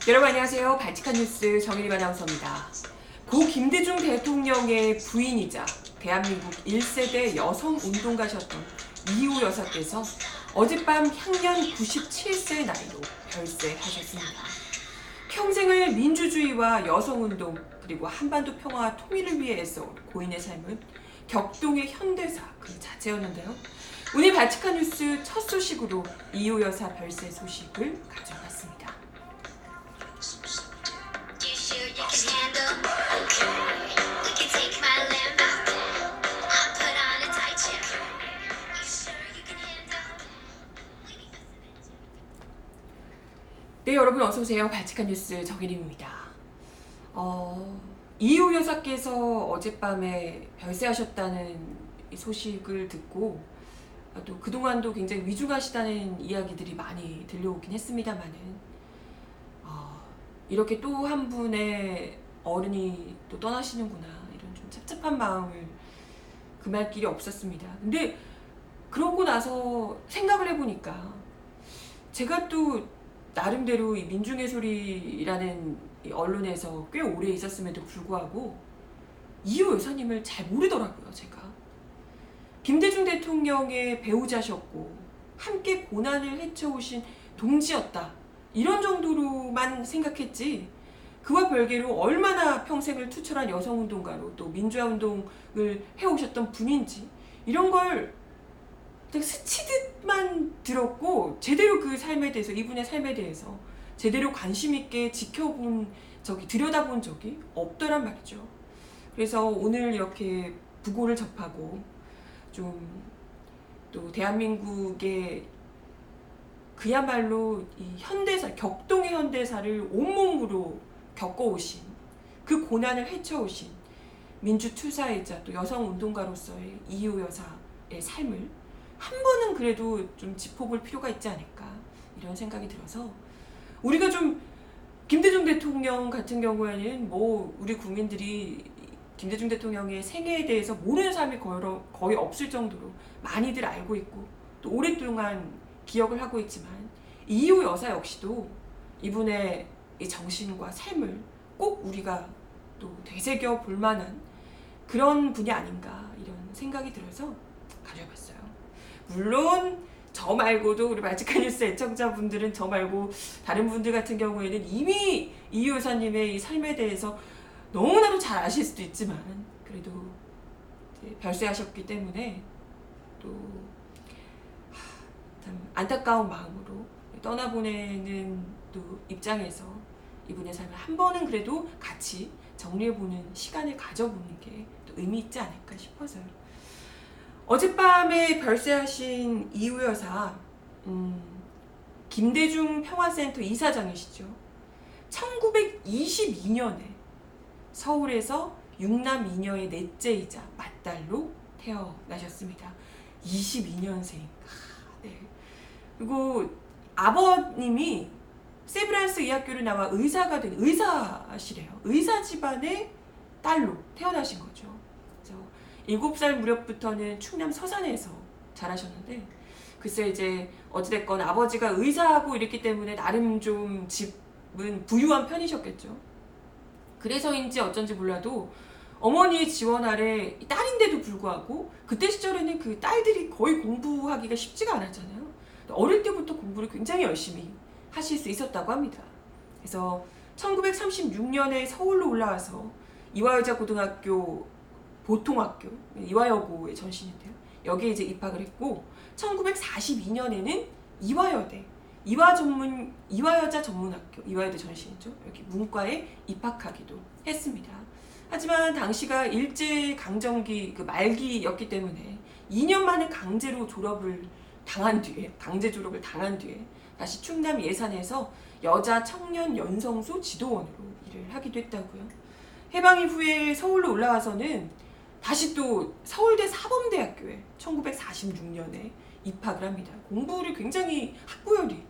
여러분 안녕하세요. 발칙한 뉴스 정일림 아나운서입니다. 고 김대중 대통령의 부인이자 대한민국 1세대 여성 운동가셨던 이호 여사께서 어젯밤 향년 97세의 나이로 별세하셨습니다. 평생을 민주주의와 여성운동 그리고 한반도 평화와 통일을 위해 애써온 고인의 삶은 격동의 현대사 그 자체였는데요. 오늘 발칙한 뉴스 첫 소식으로 이호 여사 별세 소식을 가져왔습니다. 네, 여러분 어서오세요. 발칙한 뉴스 정일림입니다. 이호 여사께서 어젯밤에 별세하셨다는 이 소식을 듣고 또 그동안도 굉장히 위중하시다는 이야기들이 많이 들려오긴 했습니다만은 이렇게 또 한 분의 어른이 또 떠나시는구나 이런 좀 찹찹한 마음을 금할 길이 없었습니다. 근데 그러고 나서 생각을 해보니까 제가 또 나름대로 이 민중의 소리라는 이 언론에서 꽤 오래 있었음에도 불구하고 이호 여사님을 잘 모르더라고요. 제가 김대중 대통령의 배우자셨고 함께 고난을 헤쳐오신 동지였다 이런 정도로만 생각했지 그와 별개로 얼마나 평생을 투철한 여성운동가로 또 민주화운동을 해오셨던 분인지 이런 걸 스치듯만 들었고 제대로 그 삶에 대해서 이분의 삶에 대해서 제대로 관심 있게 지켜본 적이 들여다본 적이 없더란 말이죠. 그래서 오늘 이렇게 부고를 접하고 좀 또 대한민국의 그야말로 이 현대사 격동의 현대사를 온몸으로 겪어오신 그 고난을 헤쳐오신 민주투사이자 또 여성운동가로서의 이호 여사의 삶을 한 번은 그래도 좀 짚어볼 필요가 있지 않을까 이런 생각이 들어서 우리가 좀 김대중 대통령 같은 경우에는 뭐 우리 국민들이 김대중 대통령의 생애에 대해서 모르는 사람이 거의 없을 정도로 많이들 알고 있고 또 오랫동안 기억을 하고 있지만 이호 여사 역시도 이분의 이 정신과 삶을 꼭 우리가 또 되새겨 볼 만한 그런 분이 아닌가 이런 생각이 들어서 가져봤어요. 물론 저 말고도 우리 발칙한 뉴스 애청자분들은 저 말고 다른 분들 같은 경우에는 이미 이호 여사님의 이 삶에 대해서 너무나도 잘 아실 수도 있지만 그래도 별세하셨기 때문에 또 참 안타까운 마음으로 떠나보내는 또 입장에서 이분의 삶을 한 번은 그래도 같이 정리해보는 시간을 가져보는 게 또 의미 있지 않을까 싶어서요. 어젯밤에 별세하신 이호 여사 김대중 평화센터 이사장이시죠. 1922년에 서울에서 6남 2녀의 넷째이자 맏딸로 태어나셨습니다. 22년생. 네. 그리고 아버님이 세브란스 의학교를 나와 의사가 된 의사시래요. 의사 집안의 딸로 태어나신 거죠. 그래서 7살 무렵부터는 충남 서산에서 자라셨는데 글쎄 이제 어찌됐건 아버지가 의사하고 이랬기 때문에 나름 좀 집은 부유한 편이셨겠죠. 그래서인지 어쩐지 몰라도 어머니의 지원 아래 딸인데도 불구하고 그때 시절에는 그 딸들이 거의 공부하기가 쉽지가 않았잖아요. 어릴 때부터 공부를 굉장히 열심히 하실 수 있었다고 합니다. 그래서 1936년에 서울로 올라와서 이화여자 고등학교 보통학교 이화여고의 전신인데요. 여기에 이제 입학을 했고 1942년에는 이화여대 이화여자 전문학교 이화여대 전신이죠. 여기 문과에 입학하기도 했습니다. 하지만 당시가 일제강점기 그 말기였기 때문에 2년 만에 강제 졸업을 당한 뒤에 다시 충남 예산에서 여자 청년 연성소 지도원으로 일을 하기도 했다고요. 해방 이후에 서울로 올라와서는 다시 또 서울대 사범대학교에 1946년에 입학을 합니다. 공부를 굉장히 학구열이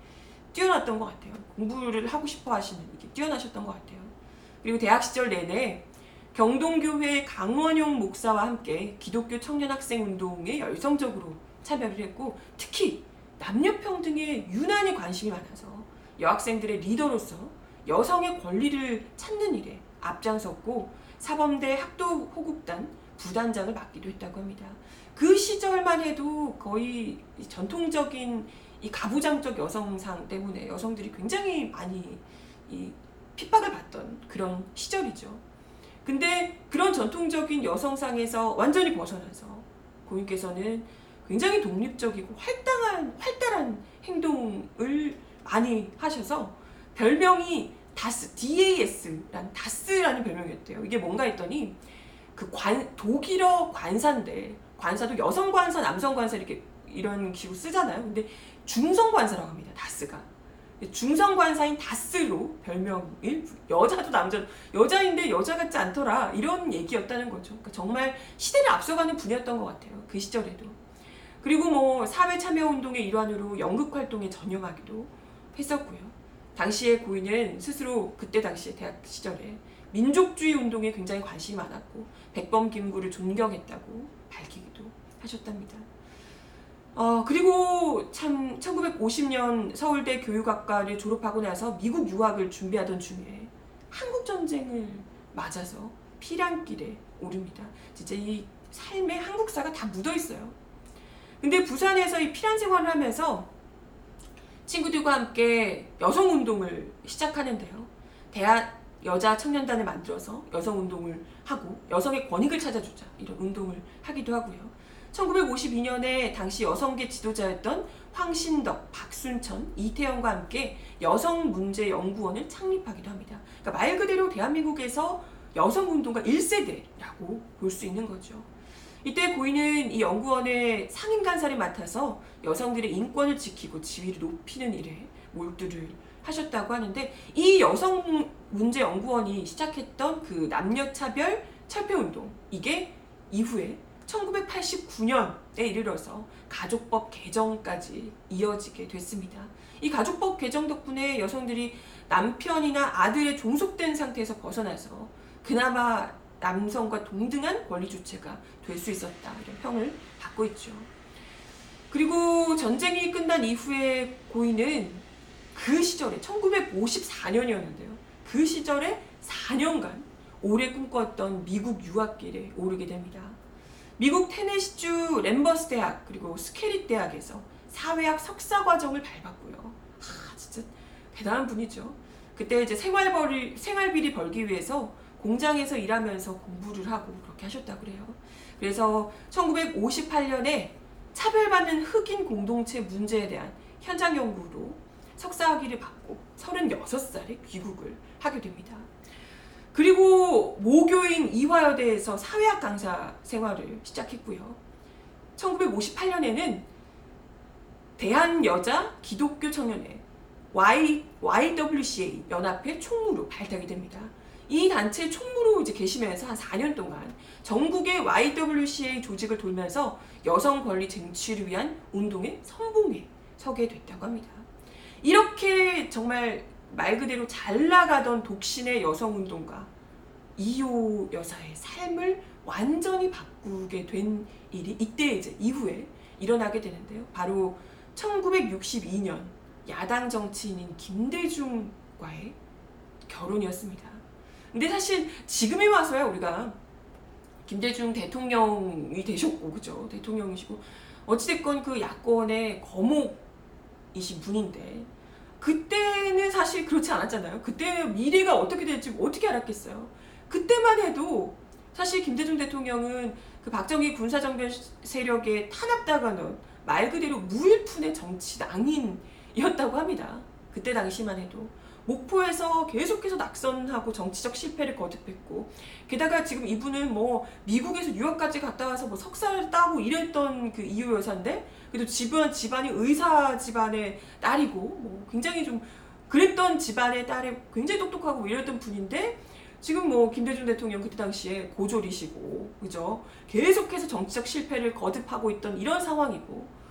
뛰어났던 것 같아요. 공부를 하고 싶어 하시는 이게 뛰어나셨던 것 같아요. 그리고 대학 시절 내내 경동교회 강원용 목사와 함께 기독교 청년학생 운동에 열성적으로 참여를 했고 특히 남녀평등에 유난히 관심이 많아서 여학생들의 리더로서 여성의 권리를 찾는 일에 앞장섰고 사범대 학도호국단 부단장을 맡기도 했다고 합니다. 그 시절만 해도 거의 전통적인 이 가부장적 여성상 때문에 여성들이 굉장히 많이 이 핍박을 받던 그런 시절이죠. 근데 그런 전통적인 여성상에서 완전히 벗어나서 고인께서는 굉장히 독립적이고 활달한 행동을 많이 하셔서 별명이 다스라는 별명이었대요. 이게 뭔가 했더니 그 독일어 관사도 여성 관사, 남성 관사 이런 기구 쓰잖아요. 근데 중성 관사라고 합니다. 다스가. 중성 관사인 다스로 별명을 여자도 여자인데 여자 같지 않더라 이런 얘기였다는 거죠. 그러니까 정말 시대를 앞서가는 분이었던 것 같아요. 그 시절에도. 그리고 뭐 사회 참여 운동의 일환으로 연극 활동에 전념하기도 했었고요. 당시에 고인은 스스로 그때 당시에 대학 시절에 민족주의 운동에 굉장히 관심이 많았고 백범 김구를 존경했다고 밝히기도 하셨답니다. 그리고 참 1950년 서울대 교육학과를 졸업하고 나서 미국 유학을 준비하던 중에 한국전쟁을 맞아서 피란길에 오릅니다. 진짜 이 삶에 한국사가 다 묻어있어요. 근데 부산에서 이 피란 생활을 하면서 친구들과 함께 여성운동을 시작하는데요. 대한 여자 청년단을 만들어서 여성운동을 하고 여성의 권익을 찾아주자 이런 운동을 하기도 하고요. 1952년에 당시 여성계 지도자였던 황신덕, 박순천, 이태영과 함께 여성문제연구원을 창립하기도 합니다. 그러니까 말 그대로 대한민국에서 여성운동가 1세대라고 볼 수 있는 거죠. 이때 고인은 이 연구원의 상임간사를 맡아서 여성들의 인권을 지키고 지위를 높이는 일에 몰두를 하셨다고 하는데 이 여성문제연구원이 시작했던 그 남녀차별 철폐운동 이게 이후에 1989년에 이르러서 가족법 개정까지 이어지게 됐습니다. 이 가족법 개정 덕분에 여성들이 남편이나 아들의 종속된 상태에서 벗어나서 그나마 남성과 동등한 권리 주체가 될 수 있었다 이런 평을 받고 있죠. 그리고 전쟁이 끝난 이후에 고인은 그 시절에 1954년이었는데요. 그 시절에 4년간 오래 꿈꿨던 미국 유학길에 오르게 됩니다. 미국 테네시주 램버스 대학 그리고 스케릿 대학에서 사회학 석사 과정을 밟았고요. 진짜 대단한 분이죠. 그때 이제 생활비를 벌기 위해서 공장에서 일하면서 공부를 하고 그렇게 하셨다고 그래요. 그래서 1958년에 차별받는 흑인 공동체 문제에 대한 현장 연구로 석사학위를 받고 36살에 귀국을 하게 됩니다. 그리고 모교인 이화여대에서 사회학 강사 생활을 시작했고요. 1958년에는 대한여자 기독교 청년회 YWCA 연합회 총무로 발탁이 됩니다. 이 단체 총무로 이제 계시면서 한 4년 동안 전국의 YWCA 조직을 돌면서 여성 권리 쟁취를 위한 운동의 선봉에 서게 됐다고 합니다. 이렇게 정말 말 그대로 잘 나가던 독신의 여성운동가 이효 여사의 삶을 완전히 바꾸게 된 일이 이때 이제 이후에 일어나게 되는데요. 바로 1962년 야당 정치인인 김대중과의 결혼이었습니다. 근데 사실 지금에 와서야 우리가 김대중 대통령이 되셨고, 그죠? 대통령이시고, 어찌됐건 그 야권의 거목이신 분인데, 그때는 사실 그렇지 않았잖아요. 그때 미래가 어떻게 될지 어떻게 알았겠어요. 그때만 해도 사실 김대중 대통령은 그 박정희 군사정변 세력에 탄압당하는 말 그대로 무일푼의 정치 낭인이었다고 합니다. 그때 당시만 해도. 목포에서 계속해서 낙선하고 정치적 실패를 거듭했고, 게다가 지금 이분은 뭐 미국에서 유학까지 갔다 와서 뭐 석사를 따고 이랬던 그 이효 여사인데, 그래도 집안이 의사 집안의 딸이고 뭐 굉장히 좀 그랬던 집안의 딸이 굉장히 똑똑하고 이랬던 분인데, 지금 뭐 김대중 대통령 그때 당시에 고졸이시고, 그죠? 계속해서 정치적 실패를 거듭하고 있던 이런 상황이고,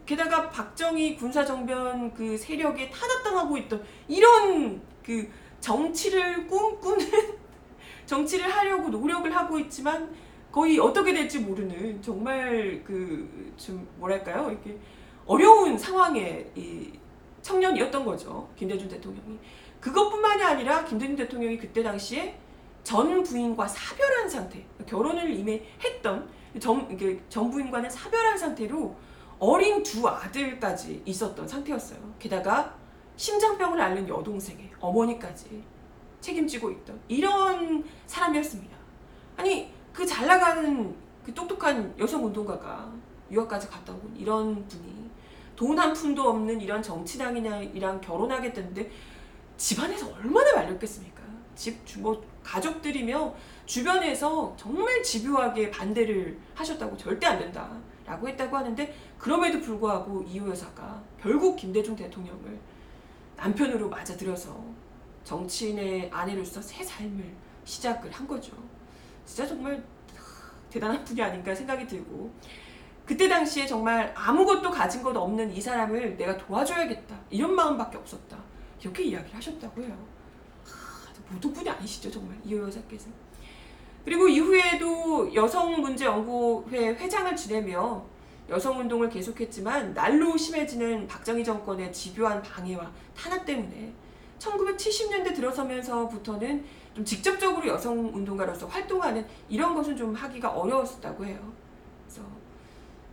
게다가 박정희 군사정변 그 세력에 탄압당하고 있던 이런 그 정치를 꿈꾸는 정치를 하려고 노력을 하고 있지만 거의 어떻게 될지 모르는 정말 좀 뭐랄까요, 이렇게 어려운 상황의 이 청년이었던 거죠, 김대중 대통령이. 그것뿐만이 아니라 김대중 대통령이 그때 당시에 전 부인과 사별한 상태, 결혼을 이미 했던 전 부인과는 사별한 상태로 어린 두 아들까지 있었던 상태였어요. 게다가 심장병을 앓는 여동생의 어머니까지 책임지고 있던 이런 사람이었습니다. 아니 그 잘나가는 그 똑똑한 여성운동가가 유학까지 갔다 온 이런 분이 돈 한 푼도 없는 이런 정치당이랑 결혼하겠다는데 집안에서 얼마나 말렸겠습니까? 가족들이며 주변에서 정말 집요하게 반대를 하셨다고 절대 안 된다라고 했다고 하는데 그럼에도 불구하고 이호 여사가 결국 김대중 대통령을 남편으로 맞아들여서 정치인의 아내로서 새 삶을 시작을 한 거죠. 진짜 정말 대단한 분이 아닌가 생각이 들고 그때 당시에 정말 아무것도 가진 것 없는 이 사람을 내가 도와줘야겠다 이런 마음밖에 없었다 이렇게 이야기를 하셨다고 해요. 보통 분이 아니시죠 정말 이호 여사께서. 그리고 이후에도 여성문제연구회 회장을 지내며 여성운동을 계속했지만 날로 심해지는 박정희 정권의 집요한 방해와 탄압 때문에 1970년대 들어서면서부터는 좀 직접적으로 여성운동가로서 활동하는 이런 것은 좀 하기가 어려웠다고 해요. 그래서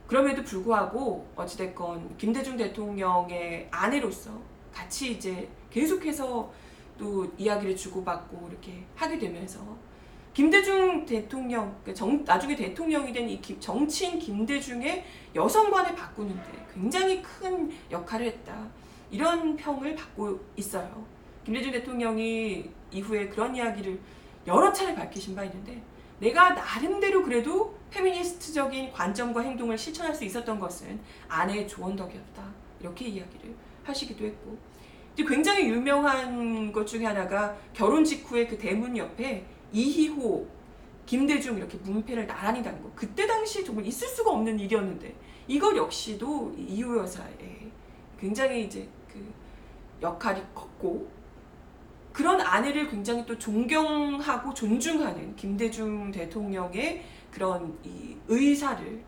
그럼에도 불구하고 어찌됐건 김대중 대통령의 아내로서 같이 이제 계속해서 또 이야기를 주고받고 이렇게 하게 되면서 김대중 대통령, 나중에 대통령이 된 이 정치인 김대중의 여성관을 바꾸는데 굉장히 큰 역할을 했다. 이런 평을 받고 있어요. 김대중 대통령이 이후에 그런 이야기를 여러 차례 밝히신 바 있는데 내가 나름대로 그래도 페미니스트적인 관점과 행동을 실천할 수 있었던 것은 아내의 조언 덕이었다. 이렇게 이야기를 하시기도 했고 굉장히 유명한 것 중에 하나가 결혼 직후에 그 대문 옆에 이희호, 김대중 이렇게 문패를 나란히 단 거. 그때 당시 정말 있을 수가 없는 일이었는데 이걸 역시도 이호 여사의 굉장히 이제 그 역할이 컸고 그런 아내를 굉장히 또 존경하고 존중하는 김대중 대통령의 그런 이 의사를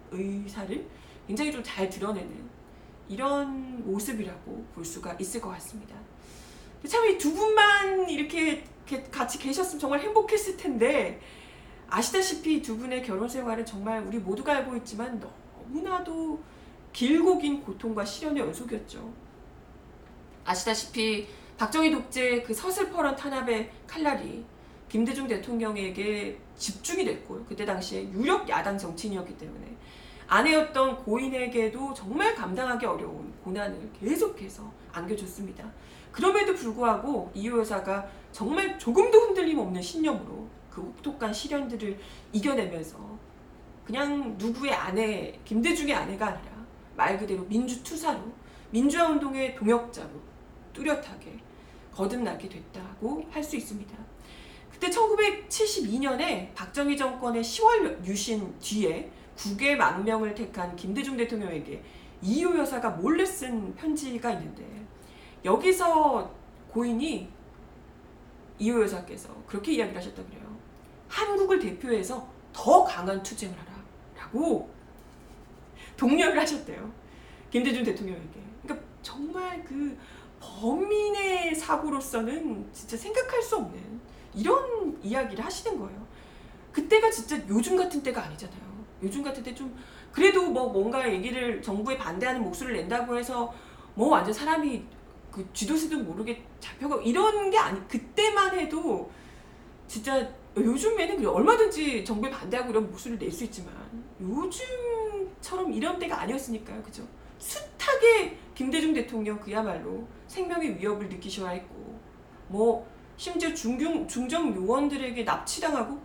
굉장히 좀 잘 드러내는 이런 모습이라고 볼 수가 있을 것 같습니다. 참 이 두 분만 이렇게 같이 계셨으면 정말 행복했을 텐데 아시다시피 두 분의 결혼 생활은 정말 우리 모두가 알고 있지만 너무나도 길고 긴 고통과 시련의 연속이었죠. 아시다시피 박정희 독재 그 서슬퍼런 탄압의 칼날이 김대중 대통령에게 집중이 됐고요. 그때 당시에 유력 야당 정치인이었기 때문에 아내였던 고인에게도 정말 감당하기 어려운 고난을 계속해서 안겨줬습니다. 그럼에도 불구하고 이호 여사가 정말 조금도 흔들림 없는 신념으로 그 혹독한 시련들을 이겨내면서 그냥 누구의 아내, 김대중의 아내가 아니라 말 그대로 민주투사로 민주화 운동의 동역자로 뚜렷하게 거듭나게 됐다고 할 수 있습니다. 그때 1972년에 박정희 정권의 10월 유신 뒤에 국외 망명을 택한 김대중 대통령에게 이호 여사가 몰래 쓴 편지가 있는데 여기서 고인이 이호 여사께서 그렇게 이야기를 하셨다고 그래요. 한국을 대표해서 더 강한 투쟁을 하라 라고 독려를 하셨대요. 김대중 대통령에게. 그러니까 정말 그 범인의 사고로서는 진짜 생각할 수 없는 이런 이야기를 하시는 거예요. 그때가 진짜 요즘 같은 때가 아니잖아요. 요즘 같은 때 좀 그래도 뭐 뭔가 얘기를 정부에 반대하는 목소리를 낸다고 해서 뭐 완전 사람이 그 쥐도새도 모르게 잡혀가고 이런 게 아니. 그때만 해도 진짜 요즘에는 그래 얼마든지 정부에 반대하고 이런 목소리를 낼 수 있지만 요즘처럼 이런 때가 아니었으니까요. 그죠? 숱하게 김대중 대통령 그야말로 생명의 위협을 느끼셔야 했고 뭐 심지어 중정 요원들에게 납치당하고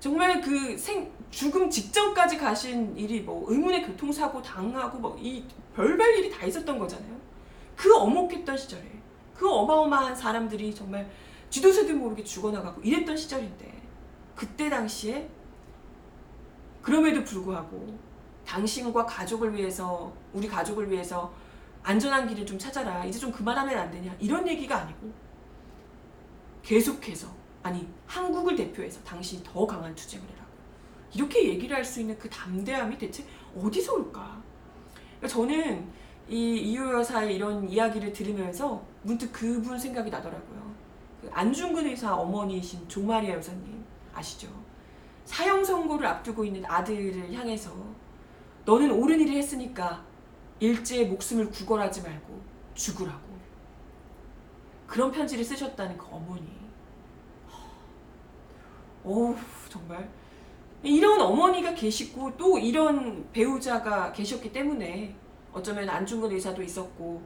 정말 그 죽음 직전까지 가신 일이 뭐 의문의 교통사고 당하고 뭐 이 별별 일이 다 있었던 거잖아요. 그 엄혹했던 시절에 그 어마어마한 사람들이 정말 쥐도새도 모르게 죽어나가고 이랬던 시절인데 그때 당시에 그럼에도 불구하고 당신과 가족을 위해서 우리 가족을 위해서 안전한 길을 좀 찾아라. 이제 좀 그만하면 안 되냐. 이런 얘기가 아니고 계속해서 아니 한국을 대표해서 당신이 더 강한 투쟁을 해라고 이렇게 얘기를 할 수 있는 그 담대함이 대체 어디서 올까? 그러니까 저는 이 이호 여사의 이런 이야기를 들으면서 문득 그분 생각이 나더라고요. 그 안중근 의사 어머니이신 조마리아 여사님 아시죠? 사형 선고를 앞두고 있는 아들을 향해서 너는 옳은 일을 했으니까 일제의 목숨을 구걸하지 말고 죽으라고 그런 편지를 쓰셨다는 그 어머니. 오, 정말 이런 어머니가 계시고 또 이런 배우자가 계셨기 때문에 어쩌면 안중근 의사도 있었고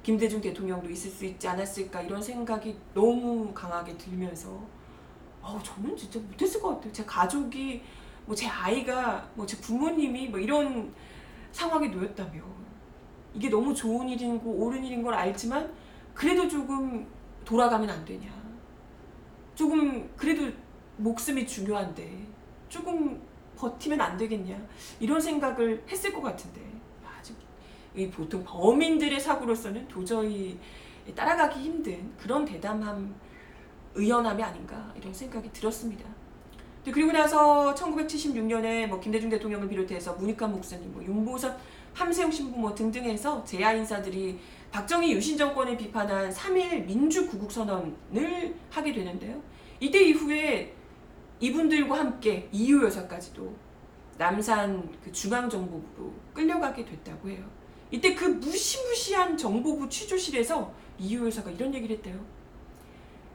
김대중 대통령도 있을 수 있지 않았을까 이런 생각이 너무 강하게 들면서 저는 진짜 못했을 것 같아요. 제 가족이 뭐 제 아이가 뭐 제 부모님이 뭐 이런 상황에 놓였다며 이게 너무 좋은 일이고 옳은 일인 걸 알지만 그래도 조금 돌아가면 안 되냐, 조금 그래도 목숨이 중요한데 조금 버티면 안 되겠냐 이런 생각을 했을 것 같은데 아직 보통 범인들의 사고로서는 도저히 따라가기 힘든 그런 대담함, 의연함이 아닌가 이런 생각이 들었습니다. 그리고 나서 1976년에 뭐 김대중 대통령을 비롯해서 문익환 목사님, 뭐 윤보섭, 함세웅 신부 뭐 등등 해서 재야 인사들이 박정희 유신 정권을 비판한 3.1 민주구국선언을 하게 되는데요. 이때 이후에 이분들과 함께 이유 여사까지도 남산 그 중앙정보부로 끌려가게 됐다고 해요. 이때 그 무시무시한 정보부 취조실에서 이유 여사가 이런 얘기를 했대요.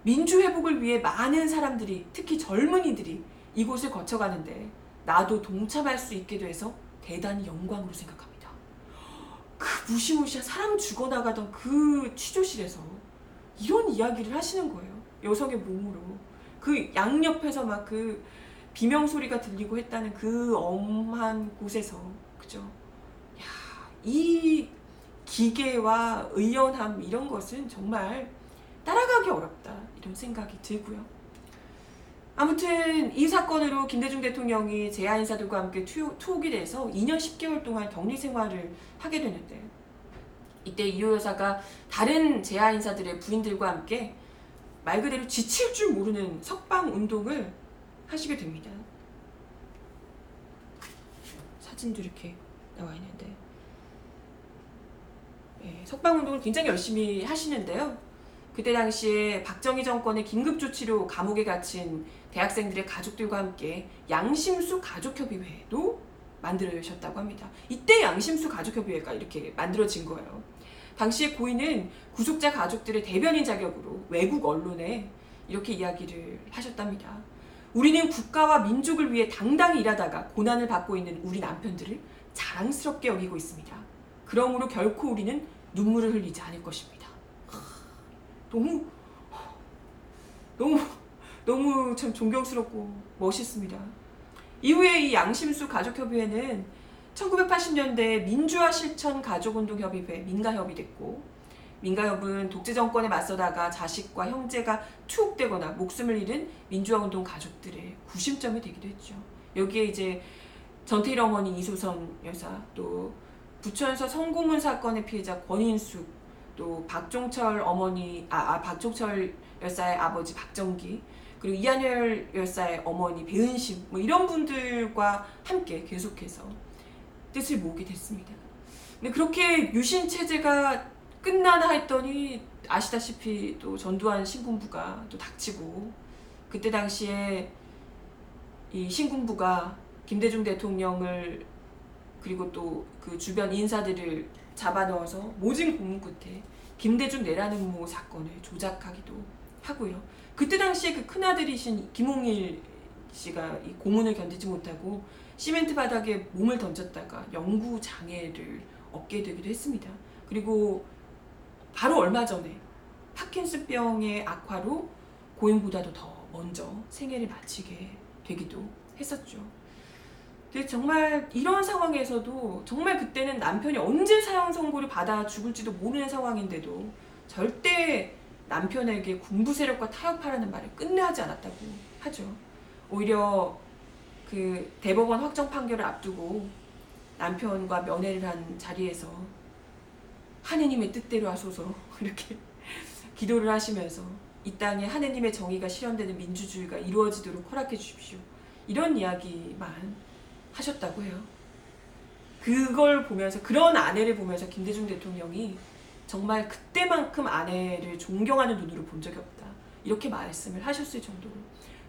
민주회복을 위해 많은 사람들이, 특히 젊은이들이 이곳을 거쳐가는데 나도 동참할 수 있게 돼서 대단히 영광으로 생각합니다. 그 무시무시한 사람 죽어나가던 그 취조실에서 이런 이야기를 하시는 거예요. 여성의 몸으로. 그 양옆에서 막 그 비명소리가 들리고 했다는 그 엄한 곳에서, 그죠? 야, 이 기계와 의연함 이런 것은 정말 따라가기 어렵다 이런 생각이 들고요. 아무튼 이 사건으로 김대중 대통령이 재야 인사들과 함께 투옥이 돼서 2년 10개월 동안 격리 생활을 하게 되는데 이때 이호 여사가 다른 재야 인사들의 부인들과 함께 말 그대로 지칠 줄 모르는 석방 운동을 하시게 됩니다. 사진도 이렇게 나와 있는데 석방 운동을 굉장히 열심히 하시는데요. 그때 당시에 박정희 정권의 긴급조치로 감옥에 갇힌 대학생들의 가족들과 함께 양심수 가족협의회도 만들어주셨다고 합니다. 이때 양심수 가족협의회가 이렇게 만들어진 거예요. 당시에 고인은 구속자 가족들의 대변인 자격으로 외국 언론에 이렇게 이야기를 하셨답니다. 우리는 국가와 민족을 위해 당당히 일하다가 고난을 받고 있는 우리 남편들을 자랑스럽게 여기고 있습니다. 그러므로 결코 우리는 눈물을 흘리지 않을 것입니다. 너무 참 존경스럽고 멋있습니다. 이후에 이 양심수 가족협의회는 1980년대 민주화 실천 가족운동협의회 민가협이 됐고, 민가협은 독재 정권에 맞서다가 자식과 형제가 투옥되거나 목숨을 잃은 민주화운동 가족들의 구심점이 되기도 했죠. 여기에 이제 전태일 어머니 이소선 여사, 또 부천서 성고문 사건의 피해자 권인숙, 또 박종철 어머니, 박종철 열사의 아버지 박정기, 그리고 이한열 열사의 어머니 배은심, 뭐 이런 분들과 함께 계속해서 뜻을 모으게 됐습니다. 근데 그렇게 유신 체제가 끝나나 했더니 아시다시피 또 전두환 신군부가 또 닥치고, 그때 당시에 이 신군부가 김대중 대통령을 그리고 또 그 주변 인사들을 잡아넣어서 모진 고문 끝에 김대중 내라는 모 사건을 조작하기도 하고요. 그때 당시에 그 큰아들이신 김홍일 씨가 이 고문을 견디지 못하고 시멘트 바닥에 몸을 던졌다가 영구 장애를 얻게 되기도 했습니다. 그리고 바로 얼마 전에 파킨슨병의 악화로 고인보다도 더 먼저 생애를 마치게 되기도 했었죠. 근데 정말 이런 상황에서도 정말 그때는 남편이 언제 사형 선고를 받아 죽을지도 모르는 상황인데도 절대 남편에게 군부 세력과 타협하라는 말을 끝내하지 않았다고 하죠. 오히려 그 대법원 확정 판결을 앞두고 남편과 면회를 한 자리에서 하느님의 뜻대로 하소서 이렇게 기도를 하시면서 이 땅에 하느님의 정의가 실현되는 민주주의가 이루어지도록 허락해 주십시오. 이런 이야기만 하셨다고 해요. 그걸 보면서, 그런 아내를 보면서 김대중 대통령이 정말 그때만큼 아내를 존경하는 눈으로 본 적이 없다. 이렇게 말씀을 하셨을 정도로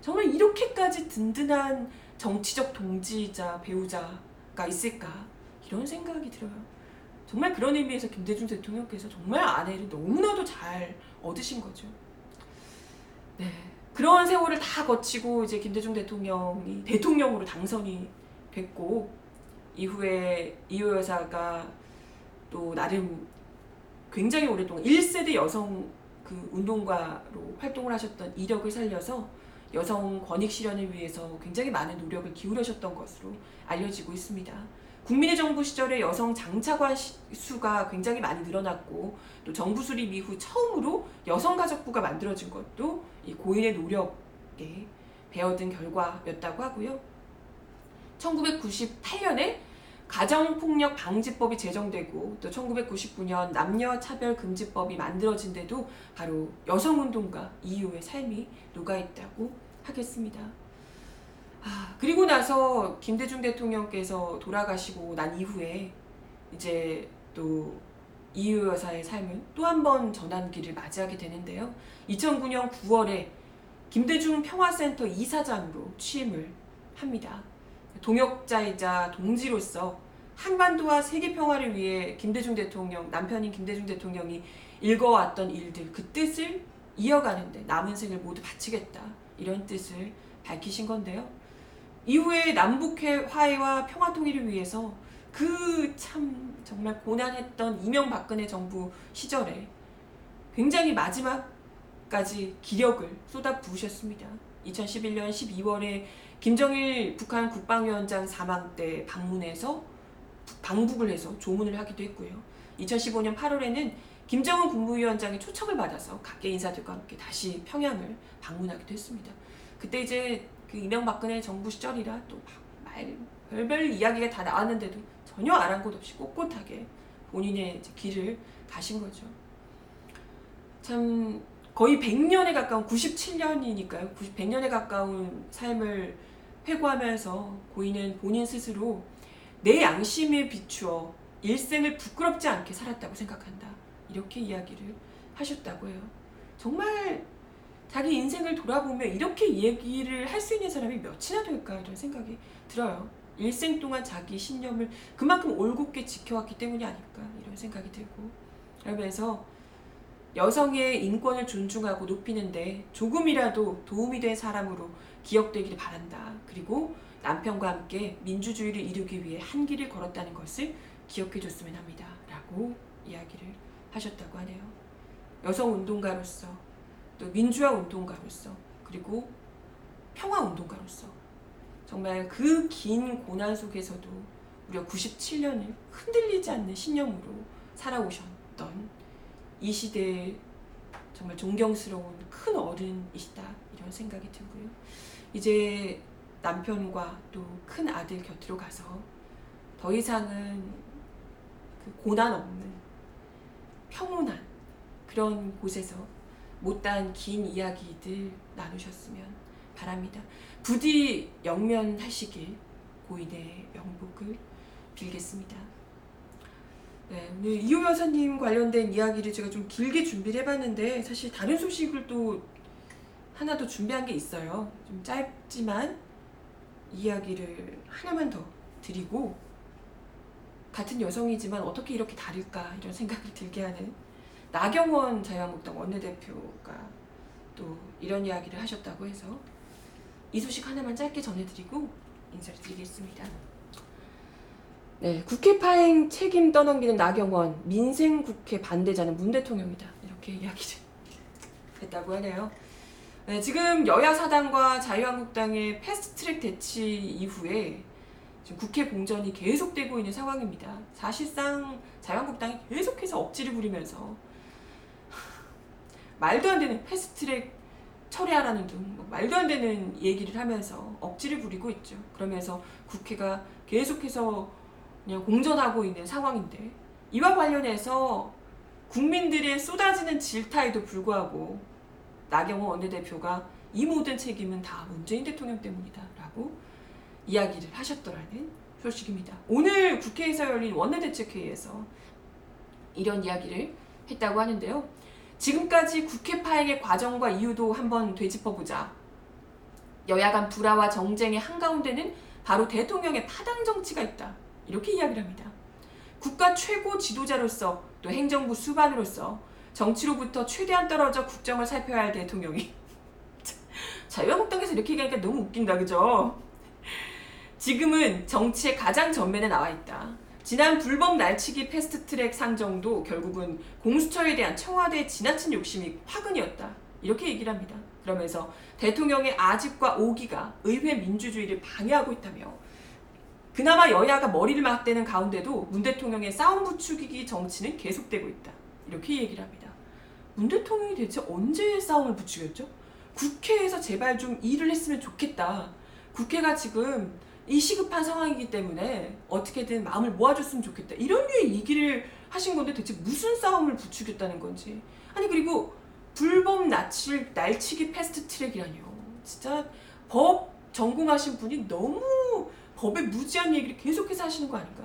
정말 이렇게까지 든든한 정치적 동지이자 배우자가 있을까 이런 생각이 들어요. 정말 그런 의미에서 김대중 대통령께서 정말 아내를 너무나도 잘 얻으신 거죠. 네, 그런 세월을 다 거치고 이제 김대중 대통령이 대통령으로 당선이 됐고 이후에 이효 여사가 또 나름 굉장히 오랫동안 1세대 여성 그 운동가로 활동을 하셨던 이력을 살려서 여성 권익 실현을 위해서 굉장히 많은 노력을 기울이셨던 것으로 알려지고 있습니다. 국민의 정부 시절에 여성 장차관 수가 굉장히 많이 늘어났고 또 정부 수립 이후 처음으로 여성가족부가 만들어진 것도 이 고인의 노력에 배어든 결과였다고 하고요. 1998년에 가정폭력 방지법이 제정되고 또 1999년 남녀차별금지법이 만들어진데도 바로 여성운동가 이효의 삶이 녹아있다고 하겠습니다. 그리고 나서 김대중 대통령께서 돌아가시고 난 이후에 이제 또 이효 여사의 삶은 또 한 번 전환기를 맞이하게 되는데요. 2009년 9월에 김대중 평화센터 이사장으로 취임을 합니다. 동역자이자 동지로서 한반도와 세계 평화를 위해 김대중 대통령, 남편인 김대중 대통령이 읽어왔던 일들, 그 뜻을 이어가는데 남은 생을 모두 바치겠다 이런 뜻을 밝히신 건데요. 이후에 남북의 화해와 평화 통일을 위해서 그 참 정말 고난했던 이명박근혜 정부 시절에 굉장히 마지막까지 기력을 쏟아부으셨습니다. 2011년 12월에 김정일 북한 국방위원장 사망 때 방북을 해서 조문을 하기도 했고요. 2015년 8월에는 김정은 국무위원장의 초청을 받아서 각계 인사들과 함께 다시 평양을 방문하기도 했습니다. 그때 이제 그 이명박근혜 정부 시절이라 또 별별 이야기가 다 나왔는데도 전혀 아랑곳 없이 꼿꼿하게 본인의 이제 길을 가신 거죠. 참 거의 100년에 가까운 97년이니까요. 100년에 가까운 삶을 회고하면서 고인은 본인 스스로 내 양심에 비추어 일생을 부끄럽지 않게 살았다고 생각한다. 이렇게 이야기를 하셨다고 해요. 정말 자기 인생을 돌아보면 이렇게 얘기를 할 수 있는 사람이 몇이나 될까 이런 생각이 들어요. 일생 동안 자기 신념을 그만큼 올곧게 지켜왔기 때문이 아닐까 이런 생각이 들고 그러면서 여성의 인권을 존중하고 높이는데 조금이라도 도움이 된 사람으로 기억되기를 바란다. 그리고 남편과 함께 민주주의를 이루기 위해 한 길을 걸었다는 것을 기억해줬으면 합니다. 라고 이야기를 하셨다고 하네요. 여성운동가로서 또 민주화 운동가로서 그리고 평화 운동가로서 정말 그 긴 고난 속에서도 무려 97년을 흔들리지 않는 신념으로 살아오셨던 이 시대의 정말 존경스러운 큰 어른이시다 이런 생각이 들고요. 이제 남편과 또 큰 아들 곁으로 가서 더 이상은 그 고난 없는 평온한 그런 곳에서 못다한 긴 이야기들 나누셨으면 바랍니다. 부디 영면하시길 고인의 명복을 빌겠습니다. 네, 오늘 이효 여사님 관련된 이야기를 제가 좀 길게 준비를 해봤는데 사실 다른 소식을 또 하나 더 준비한 게 있어요. 좀 짧지만 이야기를 하나만 더 드리고 같은 여성이지만 어떻게 이렇게 다를까 이런 생각이 들게 하는 나경원 자유한국당 원내대표가 또 이런 이야기를 하셨다고 해서 이 소식 하나만 짧게 전해드리고 인사를 드리겠습니다. 네, 국회 파행 책임 떠넘기는 나경원, 민생국회 반대자는 문 대통령이다. 이렇게 이야기를 했다고 하네요. 네, 지금 여야 사당과 자유한국당의 패스트트랙 대치 이후에 지금 국회 공전이 계속되고 있는 상황입니다. 사실상 자유한국당이 계속해서 억지를 부리면서 말도 안 되는 패스트트랙 처리하라는 등 말도 안 되는 얘기를 하면서 억지를 부리고 있죠. 그러면서 국회가 계속해서 그냥 공전하고 있는 상황인데 이와 관련해서 국민들의 쏟아지는 질타에도 불구하고 나경원 원내대표가 이 모든 책임은 다 문재인 대통령 때문이다 라고 이야기를 하셨더라는 소식입니다. 오늘 국회에서 열린 원내대책회의에서 이런 이야기를 했다고 하는데요. 지금까지 국회 파행의 과정과 이유도 한번 되짚어보자. 여야 간 불화와 정쟁의 한가운데는 바로 대통령의 파당 정치가 있다. 이렇게 이야기를 합니다. 국가 최고 지도자로서 또 행정부 수반으로서 정치로부터 최대한 떨어져 국정을 살펴야 할 대통령이 자유한국당에서 이렇게 얘기하니까 너무 웃긴다, 그죠? 지금은 정치의 가장 전면에 나와 있다. 지난 불법 날치기 패스트트랙 상정도 결국은 공수처에 대한 청와대의 지나친 욕심이 화근이었다. 이렇게 얘기를 합니다. 그러면서 대통령의 아집과 오기가 의회 민주주의를 방해하고 있다며 그나마 여야가 머리를 맞대는 가운데도 문 대통령의 싸움 부추기기 정치는 계속되고 있다. 이렇게 얘기를 합니다. 문 대통령이 대체 언제 싸움을 부추겼죠? 국회에서 제발 좀 일을 했으면 좋겠다. 국회가 지금 이 시급한 상황이기 때문에 어떻게든 마음을 모아줬으면 좋겠다. 이런 류의 얘기를 하신 건데 대체 무슨 싸움을 부추겼다는 건지. 아니 그리고 불법 날치기 패스트트랙이라니요. 진짜 법 전공하신 분이 너무 법에 무지한 얘기를 계속해서 하시는 거 아닌가.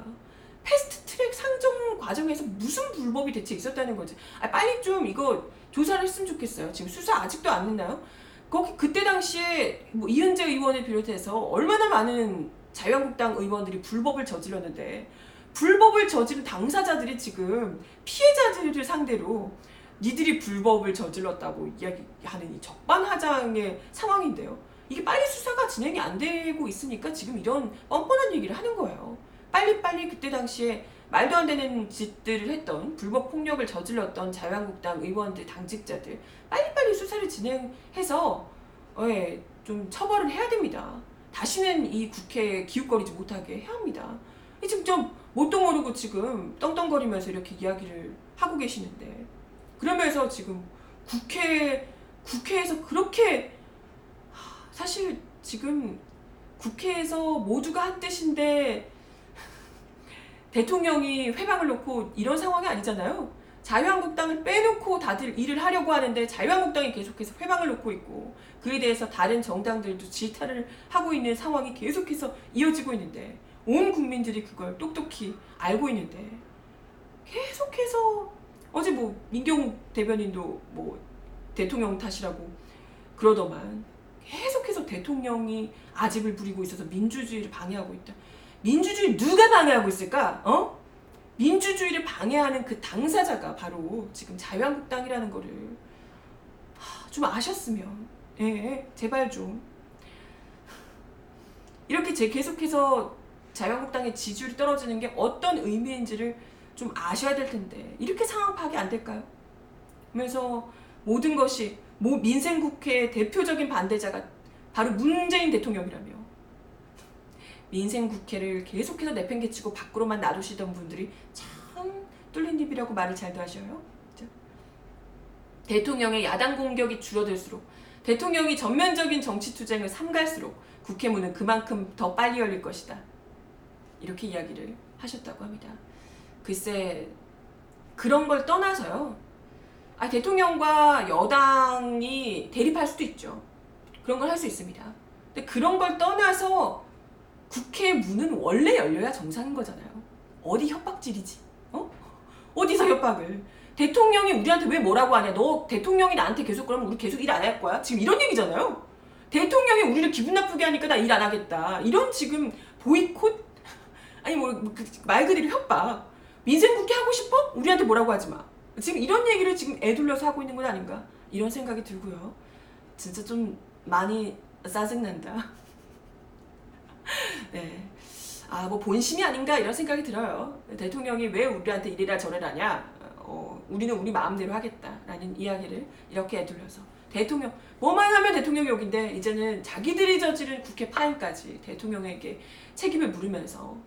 패스트트랙 상정 과정에서 무슨 불법이 대체 있었다는 거지. 빨리 좀 이거 조사를 했으면 좋겠어요. 지금 수사 아직도 안 됐나요? 거기 그때 당시에 뭐 이은재 의원을 비롯해서 얼마나 많은 자유한국당 의원들이 불법을 저질렀는데 불법을 저지른 당사자들이 지금 피해자들을 상대로 니들이 불법을 저질렀다고 이야기하는 이 적반하장의 상황인데요. 이게 빨리 수사가 진행이 안 되고 있으니까 지금 이런 뻔뻔한 얘기를 하는 거예요. 빨리빨리 그때 당시에 말도 안 되는 짓들을 했던 불법 폭력을 저질렀던 자유한국당 의원들, 당직자들 빨리빨리 수사를 진행해서 좀 처벌을 해야 됩니다. 다시는 이 국회에 기웃거리지 못하게 해야 합니다. 지금 좀 뭣도 모르고 지금 떵떵거리면서 이렇게 이야기를 하고 계시는데 그러면서 지금 국회에서 그렇게 사실 지금 국회에서 모두가 한 뜻인데 대통령이 회방을 놓고 이런 상황이 아니잖아요. 자유한국당을 빼놓고 다들 일을 하려고 하는데 자유한국당이 계속해서 회방을 놓고 있고 그에 대해서 다른 정당들도 질타를 하고 있는 상황이 계속해서 이어지고 있는데 온 국민들이 그걸 똑똑히 알고 있는데 계속해서 어제 뭐 민경욱 대변인도 뭐 대통령 탓이라고 그러더만 계속해서 대통령이 아집을 부리고 있어서 민주주의를 방해하고 있다. 민주주의 누가 방해하고 있을까? 민주주의를 방해하는 그 당사자가 바로 지금 자유한국당이라는 거를 좀 아셨으면 제발 좀 이렇게 계속해서 자유한국당의 지지율이 떨어지는 게 어떤 의미인지를 좀 아셔야 될 텐데 이렇게 상황 파악이 안 될까요? 그래서 모든 것이 민생국회의 대표적인 반대자가 바로 문재인 대통령이라며 민생국회를 계속해서 내팽개치고 밖으로만 놔두시던 분들이 참 뚫린 입이라고 말을 잘도 하셔요. 그렇죠? 대통령의 야당 공격이 줄어들수록 대통령이 전면적인 정치투쟁을 삼갈수록 국회 문은 그만큼 더 빨리 열릴 것이다. 이렇게 이야기를 하셨다고 합니다. 글쎄 그런 걸 떠나서요. 대통령과 여당이 대립할 수도 있죠. 그런 걸 할 수 있습니다. 근데 그런 걸 떠나서 국회 문은 원래 열려야 정상인 거잖아요. 어디 협박질이지? 어디서 협박을? 대통령이 우리한테 왜 뭐라고 하냐? 너 대통령이 나한테 계속 그러면 우리 계속 일 안 할 거야? 지금 이런 얘기잖아요. 대통령이 우리를 기분 나쁘게 하니까 나 일 안 하겠다. 이런 지금 보이콧? 아니 말 그대로 협박. 민생국회 하고 싶어? 우리한테 뭐라고 하지 마. 지금 이런 얘기를 지금 애둘러서 하고 있는 건 아닌가? 이런 생각이 들고요. 진짜 좀 많이 짜증난다. 네. 뭐 본심이 아닌가 이런 생각이 들어요. 대통령이 왜 우리한테 이래라 저래라냐? 우리는 우리 마음대로 하겠다라는 이야기를 이렇게 애둘러서 대통령 뭐만 하면 대통령 욕인데 이제는 자기들이 저지른 국회 파행까지 대통령에게 책임을 물으면서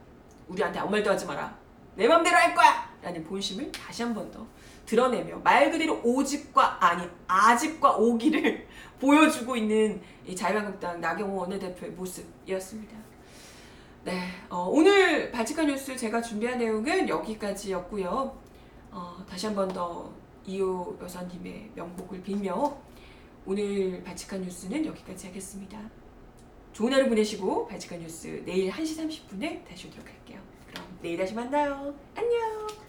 우리한테 아무 말도 하지 마라. 내 맘대로 할 거야! 라는 본심을 다시 한 번 더 드러내며 말 그대로 아집과 오기를 보여주고 있는 이 자유한국당 나경원 원내대표의 모습이었습니다. 네, 오늘 발칙한 뉴스 제가 준비한 내용은 여기까지였고요. 다시 한 번 더 이호 여사님의 명복을 빌며 오늘 발칙한 뉴스는 여기까지 하겠습니다. 좋은 하루 보내시고 발칙한 뉴스 내일 1시 30분에 다시 오도록 할게요. 그럼 내일 다시 만나요. 안녕.